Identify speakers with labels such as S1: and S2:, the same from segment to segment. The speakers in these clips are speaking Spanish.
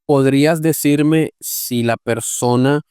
S1: ¿Podrías decirme si la persona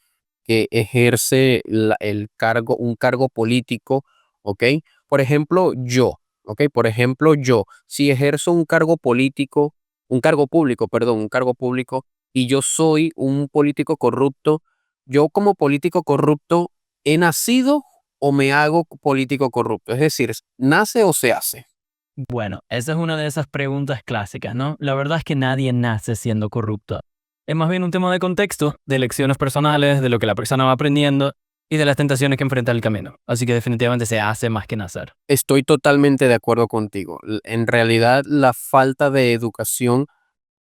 S1: que ejerce un cargo político, ¿ok? Por ejemplo, yo, ¿ok? Por ejemplo, yo, si ejerzo un cargo político, un cargo público, perdón, un cargo público, y yo soy un político corrupto, yo como político corrupto, ¿he nacido o me hago político corrupto? Es decir, ¿nace o se hace?
S2: Bueno, esa es una de esas preguntas clásicas, ¿no? La verdad es que nadie nace siendo corrupto. Es más bien un tema de contexto, de lecciones personales, de lo que la persona va aprendiendo y de las tentaciones que enfrenta el camino. Así que definitivamente se hace más que nacer.
S1: Estoy totalmente de acuerdo contigo. En realidad, la falta de educación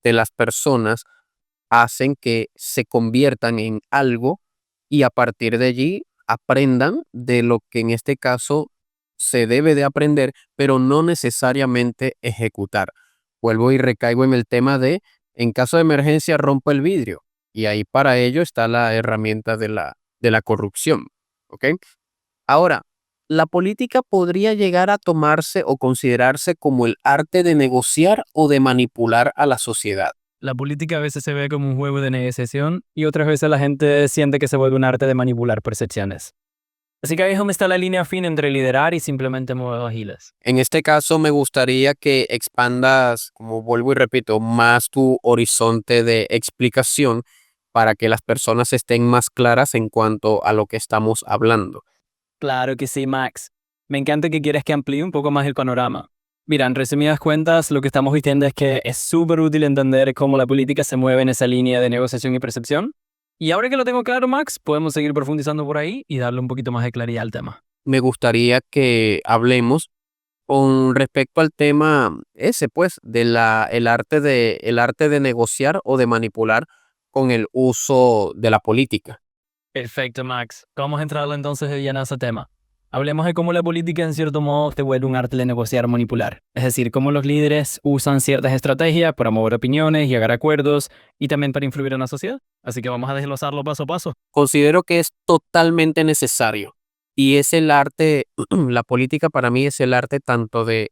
S1: de las personas hacen que se conviertan en algo y a partir de allí aprendan de lo que en este caso se debe de aprender, pero no necesariamente ejecutar. Vuelvo y recaigo en el tema de, en caso de emergencia, rompo el vidrio. Y ahí para ello está la herramienta de la corrupción. ¿Ok? Ahora, la política podría llegar a tomarse o considerarse como el arte de negociar o de manipular a la sociedad.
S2: La política a veces se ve como un juego de negociación y otras veces la gente siente que se vuelve un arte de manipular percepciones. Así que ahí es donde está la línea fina entre liderar y simplemente mover ágiles.
S1: En este caso, me gustaría que expandas, como vuelvo y repito, más tu horizonte de explicación para que las personas estén más claras en cuanto a lo que estamos hablando.
S2: Claro que sí, Max. Me encanta que quieras que amplíe un poco más el panorama. Mira, en resumidas cuentas, lo que estamos diciendo es que es súper útil entender cómo la política se mueve en esa línea de negociación y percepción. Y ahora que lo tengo claro, Max, podemos seguir profundizando por ahí y darle un poquito más de claridad al tema.
S1: Me gustaría que hablemos con respecto al tema ese, pues, el arte de negociar o de manipular con el uso de la política.
S2: Perfecto, Max. Vamos a entrar entonces de lleno a ese tema. Hablemos de cómo la política en cierto modo se vuelve un arte de negociar o manipular. Es decir, cómo los líderes usan ciertas estrategias para mover opiniones, llegar a acuerdos y también para influir en la sociedad. Así que vamos a desglosarlo paso a paso.
S1: Considero que es totalmente necesario y es el arte, la política para mí es el arte tanto de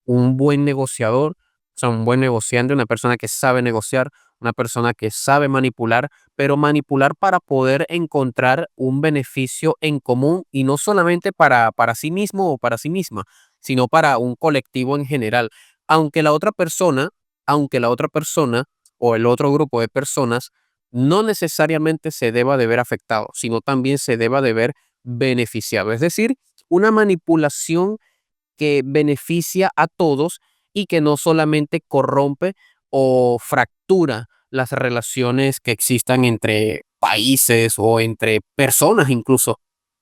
S1: un buen negociador, o sea, un buen negociante, una persona que sabe negociar, una persona que sabe manipular, pero manipular para poder encontrar un beneficio en común y no solamente para sí mismo o para sí misma, sino para un colectivo en general. Aunque la otra persona, aunque la otra persona o el otro grupo de personas no necesariamente se deba de ver afectado, sino también se deba de ver beneficiado. Es decir, una manipulación que beneficia a todos y que no solamente corrompe o fractura las relaciones que existan entre países o entre personas incluso.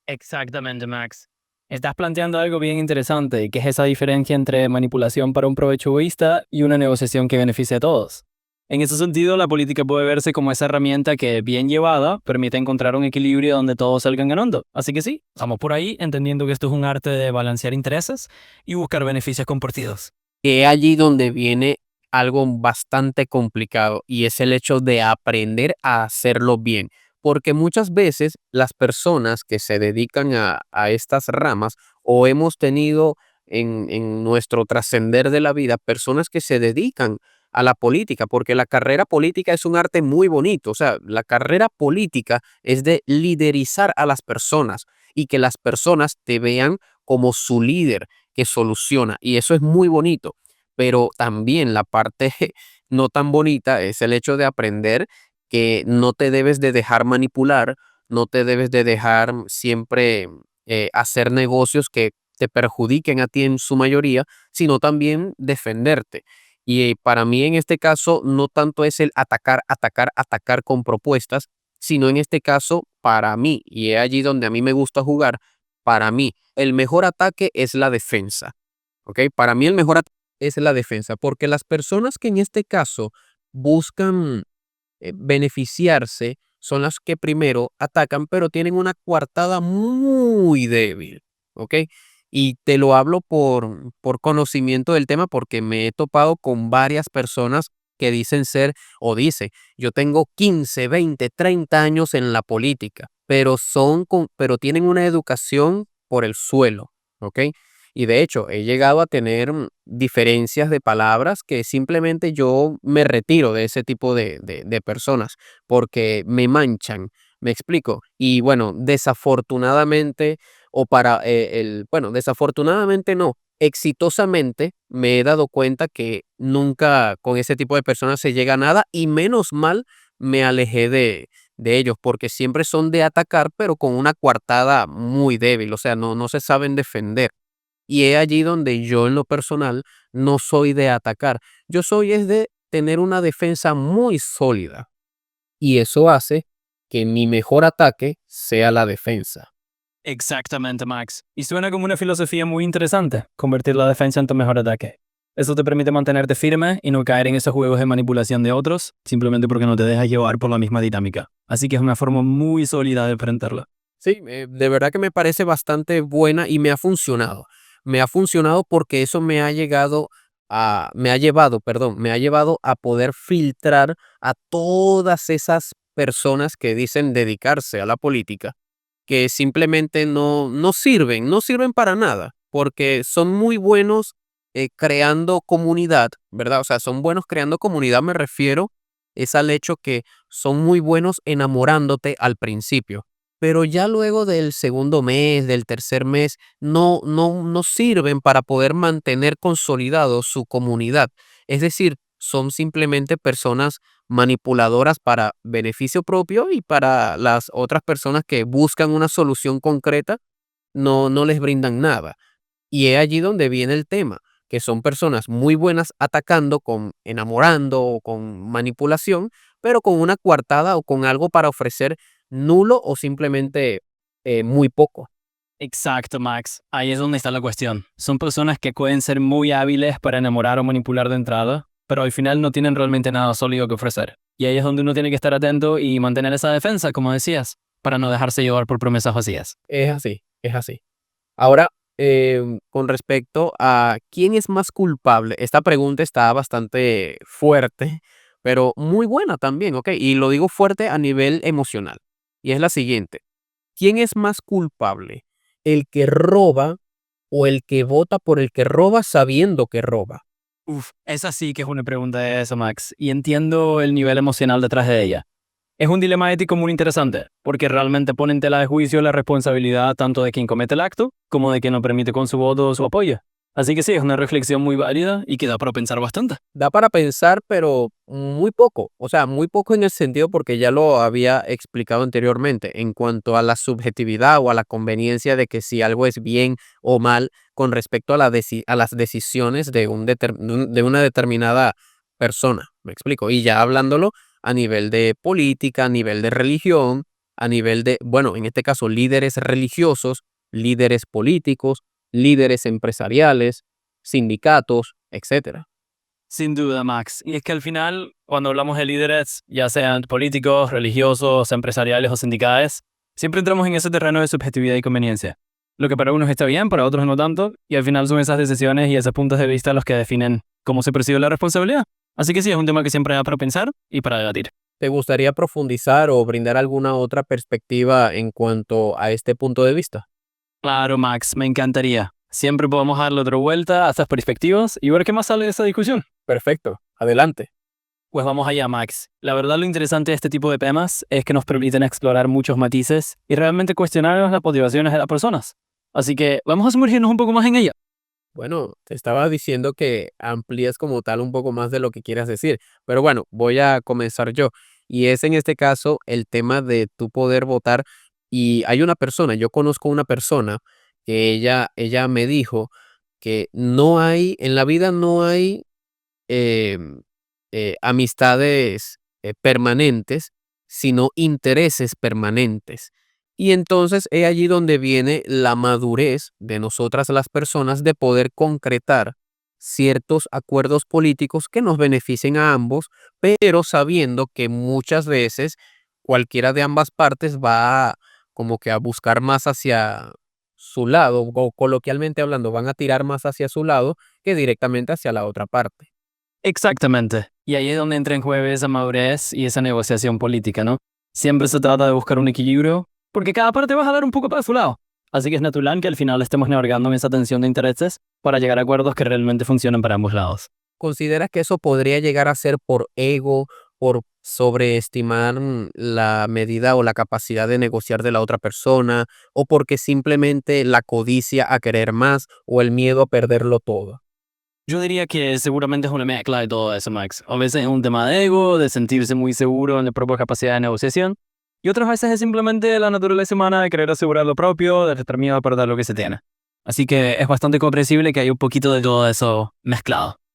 S2: Exactamente, Max. Estás planteando algo bien interesante, que es esa diferencia entre manipulación para un provecho egoísta y una negociación que beneficie a todos. En ese sentido, la política puede verse como esa herramienta que, bien llevada, permite encontrar un equilibrio donde todos salgan ganando. Así que sí, vamos por ahí, entendiendo que esto es un arte de balancear intereses y buscar beneficios compartidos.
S1: Que es allí donde viene algo bastante complicado y es el hecho de aprender a hacerlo bien. Porque muchas veces las personas que se dedican a estas ramas o hemos tenido en nuestro trascender de la vida personas que se dedican a la política, porque la carrera política es un arte muy bonito. O sea, la carrera política es de liderizar a las personas y que las personas te vean como su líder que soluciona. Y eso es muy bonito. Pero también la parte no tan bonita es el hecho de aprender que no te debes de dejar manipular, no te debes de dejar siempre hacer negocios que te perjudiquen a ti en su mayoría, sino también defenderte. Y para mí en este caso no tanto es el atacar, atacar, atacar con propuestas, sino en este caso para mí, y es allí donde a mí me gusta jugar, para mí el mejor ataque es la defensa. ¿Ok? Para mí el mejor ataque es la defensa, porque las personas que en este caso buscan beneficiarse son las que primero atacan, pero tienen una coartada muy débil, ¿ok? Y te lo hablo por conocimiento del tema porque me he topado con varias personas que dicen ser o dice, yo tengo 15, 20, 30 años en la política, pero tienen una educación por el suelo, ¿ok? Y de hecho, he llegado a tener diferencias de palabras que simplemente yo me retiro de ese tipo de personas porque me manchan, ¿me explico? Y bueno, desafortunadamente, bueno, desafortunadamente no, exitosamente me he dado cuenta que nunca con ese tipo de personas se llega a nada y menos mal me alejé de ellos, porque siempre son de atacar, pero con una coartada muy débil, o sea, no se saben defender. Y es allí donde yo en lo personal no soy de atacar, yo soy es de tener una defensa muy sólida y eso hace que mi mejor ataque sea la defensa.
S2: Exactamente, Max. Y suena como una filosofía muy interesante, convertir la defensa en tu mejor ataque. Eso te permite mantenerte firme y no caer en esos juegos de manipulación de otros, simplemente porque no te dejas llevar por la misma dinámica. Así que es una forma muy sólida de enfrentarla.
S1: Sí, de verdad que me parece bastante buena y me ha funcionado. Me ha funcionado porque eso me ha llevado, perdón, me ha llevado a poder filtrar a todas esas personas que dicen dedicarse a la política, que simplemente no sirven para nada, porque son muy buenos creando comunidad, ¿verdad? O sea, son buenos creando comunidad, me refiero, es al hecho que son muy buenos enamorándote al principio, pero ya luego del segundo mes, del tercer mes, no sirven para poder mantener consolidado su comunidad. Es decir, son simplemente personas manipuladoras para beneficio propio y para las otras personas que buscan una solución concreta, no les brindan nada. Y es allí donde viene el tema, que son personas muy buenas atacando con enamorando o con manipulación, pero con una coartada o con algo para ofrecer nulo o simplemente muy poco.
S2: Exacto, Max. Ahí es donde está la cuestión. Son personas que pueden ser muy hábiles para enamorar o manipular de entrada, pero al final no tienen realmente nada sólido que ofrecer. Y ahí es donde uno tiene que estar atento y mantener esa defensa, como decías, para no dejarse llevar por promesas vacías.
S1: Es así, es así. Ahora, con respecto a quién es más culpable, esta pregunta está bastante fuerte, pero muy buena también, ¿ok? Y lo digo fuerte a nivel emocional. Y es la siguiente. ¿Quién es más culpable? ¿El que roba o el que vota por el que roba sabiendo que roba?
S2: Uf, esa sí que es una pregunta de eso, Max, y entiendo el nivel emocional detrás de ella. Es un dilema ético muy interesante, porque realmente pone en tela de juicio la responsabilidad tanto de quien comete el acto como de quien no permite con su voto su apoyo. Así que sí, es una reflexión muy válida y que da para pensar bastante.
S1: Da para pensar, pero muy poco. O sea, muy poco en el sentido porque ya lo había explicado anteriormente en cuanto a la subjetividad o a la conveniencia de que si algo es bien o mal con respecto a, a las decisiones de una determinada persona. Me explico. Y ya hablándolo a nivel de política, a nivel de religión, a nivel de, bueno, en este caso, líderes religiosos, líderes políticos, líderes empresariales, sindicatos, etcétera.
S2: Sin duda, Max. Y es que al final, cuando hablamos de líderes, ya sean políticos, religiosos, empresariales o sindicales, siempre entramos en ese terreno de subjetividad y conveniencia. Lo que para unos está bien, para otros no tanto, y al final son esas decisiones y esos puntos de vista los que definen cómo se percibe la responsabilidad. Así que sí, es un tema que siempre da para pensar y para debatir.
S1: ¿Te gustaría profundizar o brindar alguna otra perspectiva en cuanto a este punto de vista?
S2: Claro, Max, me encantaría. Siempre podemos darle otra vuelta a estas perspectivas y ver qué más sale de esta discusión.
S1: Perfecto, adelante.
S2: Pues vamos allá, Max. La verdad, lo interesante de este tipo de temas es que nos permiten explorar muchos matices y realmente cuestionar las motivaciones de las personas. Así que vamos a sumergirnos un poco más en ella.
S1: Bueno, te estaba diciendo que amplíes como tal un poco más de lo que quieras decir, pero bueno, voy a comenzar yo. Y es en este caso el tema de tu poder votar. Y hay una persona, yo conozco una persona que ella me dijo que no hay, en la vida no hay em, amistades permanentes, sino intereses permanentes. Y entonces es allí donde viene la madurez de nosotras las personas de poder concretar ciertos acuerdos políticos que nos beneficien a ambos, pero sabiendo que muchas veces cualquiera de ambas partes va como que a buscar más hacia su lado, o coloquialmente hablando, van a tirar más hacia su lado que directamente hacia la otra parte.
S2: Exactamente. Y ahí es donde entra en juego esa madurez y esa negociación política, ¿no? Siempre se trata de buscar un equilibrio, porque cada parte va a jalar un poco para su lado. Así que es natural que al final estemos navegando en esa tensión de intereses para llegar a acuerdos que realmente funcionen para ambos lados.
S1: ¿Consideras que eso podría llegar a ser por ego, por sobreestimar la medida o la capacidad de negociar de la otra persona, o porque simplemente la codicia a querer más o el miedo a perderlo todo?
S2: Yo diría que seguramente es una mezcla de todo eso, Max. A veces es un tema de ego, de sentirse muy seguro en la propia capacidad de negociación, y otras veces es simplemente la naturaleza humana de querer asegurar lo propio, de estar miedo a perder lo que se tiene. Así que es bastante comprensible que hay un poquito de todo eso mezclado.